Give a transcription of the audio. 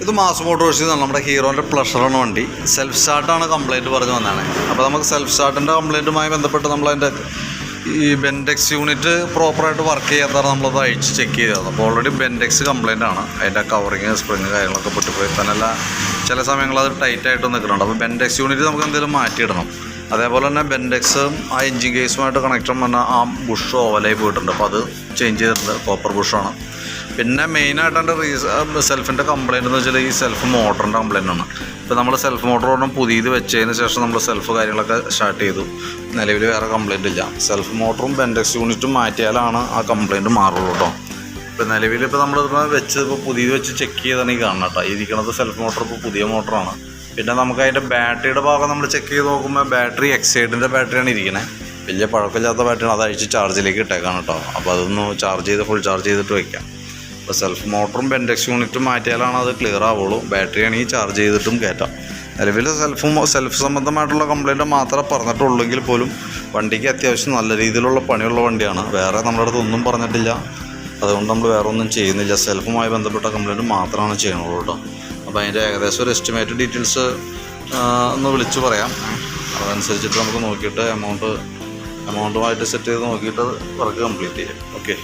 ഇത് മാസ് മോട്ടോഴ്സിൽ നിന്നാണ് നമ്മുടെ ഹീറോൻ്റെ പ്ലഷറാണ് വണ്ടി. സെൽഫ് സ്റ്റാർട്ടാണ് കംപ്ലയിൻറ്റ് പറഞ്ഞ് വന്നതാണ്. അപ്പോൾ നമുക്ക് സെൽഫ് സ്റ്റാർട്ടിൻ്റെ കംപ്ലയിൻറ്റുമായി ബന്ധപ്പെട്ട് നമ്മളതിൻ്റെ ഈ ബെൻഡെക്സ് യൂണിറ്റ് പ്രോപ്പറായിട്ട് വർക്ക് ചെയ്യാത്തതാണ് നമ്മളത് അഴിച്ച് ചെക്ക് ചെയ്തത്. അപ്പോൾ ഓൾറെഡി ബെൻഡെക്സ് കംപ്ലയിൻ്റ് ആണ്. അതിൻ്റെ കവറിങ് സ്പ്രിങ് കാര്യങ്ങളൊക്കെ പൊട്ടിപ്പോയി തന്നെയല്ല ചില സമയങ്ങളിൽ അത് ടൈറ്റായിട്ട് നിൽക്കുന്നുണ്ട്. അപ്പോൾ ബെൻഡെക്സ് യൂണിറ്റ് നമുക്ക് എന്തെങ്കിലും മാറ്റിയിടണം. അതേപോലെ തന്നെ ബെൻഡെക്സും ആ എൻജിൻ കേസുമായിട്ട് കണക്ഷൻ പറഞ്ഞാൽ ആ ബുഷ് ഓവലായി പോയിട്ടുണ്ട്. അപ്പോൾ അത് ചേഞ്ച് ചെയ്തിട്ടുണ്ട്. കോപ്പർ ബുഷാണ്. പിന്നെ മെയിനായിട്ട് എൻ്റെ സെൽഫിൻ്റെ കംപ്ലയിൻ്റ് എന്ന് വെച്ചാൽ ഈ സെൽഫ് മോട്ടറിൻ്റെ കംപ്ലയിൻ്റാണ്. ഇപ്പോൾ നമ്മൾ സെൽഫ് മോട്ടർ പറഞ്ഞാൽ പുതിയത് വെച്ചതിന് ശേഷം നമ്മൾ സെൽഫ് കാര്യങ്ങളൊക്കെ സ്റ്റാർട്ട് ചെയ്തു. നിലവിൽ വേറെ കംപ്ലയിൻ്റ് ഇല്ല. സെൽഫ് മോട്ടറും ബെൻഡെക്സ് യൂണിറ്റും മാറ്റിയാലാണ് ആ കംപ്ലയിൻറ്റ് മാറുള്ളൂ കേട്ടോ. ഇപ്പോൾ നിലവിൽ ഇപ്പോൾ നമ്മളിപ്പോൾ വെച്ച് ഇപ്പോൾ പുതിയത് വെച്ച് ചെക്ക് ചെയ്താണ് ഈ കാണണം കേട്ടോ. ഇരിക്കുന്നത് സെൽഫ് മോട്ടർ ഇപ്പോൾ പുതിയ മോട്ടറാണ്. പിന്നെ നമുക്ക് അതിൻ്റെ ബാറ്ററിയുടെ ഭാഗം നമ്മൾ ചെക്ക് ചെയ്ത് നോക്കുമ്പോൾ ബാറ്ററി എക്സൈഡിൻ്റെ ബാറ്ററിയാണ് ഇരിക്കുന്നത്. വലിയ പഴക്കമില്ലാത്ത ബാറ്ററിയാണ്. അത് അഴിച്ച് ചാർജിലേക്ക് ഇട്ടേക്കാണ് കേട്ടോ. അപ്പോൾ അതൊന്ന് ചാർജ് ചെയ്ത് ഫുൾ ചാർജ് ചെയ്തിട്ട് വയ്ക്കാം. അപ്പോൾ സെൽഫ് മോട്ടറും ബെൻഡെക്സ് യൂണിറ്റും മാറ്റിയാലാണ് അത് ക്ലിയർ ആവുള്ളൂ. ബാറ്ററി ആണെങ്കിൽ ചാർജ് ചെയ്തിട്ടും കയറ്റാം. നിലവിൽ സെൽഫ് സംബന്ധമായിട്ടുള്ള കംപ്ലയിൻറ്റ് മാത്രമേ പറഞ്ഞിട്ടുള്ളെങ്കിൽ പോലും വണ്ടിക്ക് അത്യാവശ്യം നല്ല രീതിയിലുള്ള പണിയുള്ള വണ്ടിയാണ്. വേറെ നമ്മുടെ അടുത്ത് ഒന്നും പറഞ്ഞിട്ടില്ല. അതുകൊണ്ട് നമ്മൾ വേറെ ഒന്നും ചെയ്യുന്നില്ല. സെൽഫുമായി ബന്ധപ്പെട്ട കംപ്ലയിൻറ്റ് മാത്രമാണ് ചെയ്യണുള്ളൂ കേട്ടോ. അപ്പോൾ അതിൻ്റെ ഏകദേശം ഒരു എസ്റ്റിമേറ്റ് ഡീറ്റെയിൽസ് ഒന്ന് വിളിച്ച് പറയാം. അതനുസരിച്ചിട്ട് നമുക്ക് നോക്കിയിട്ട് എമൗണ്ടുമായിട്ട് സെറ്റ് ചെയ്ത് നോക്കിയിട്ട് വർക്ക് കംപ്ലീറ്റ് ചെയ്യാം. ഓക്കെ.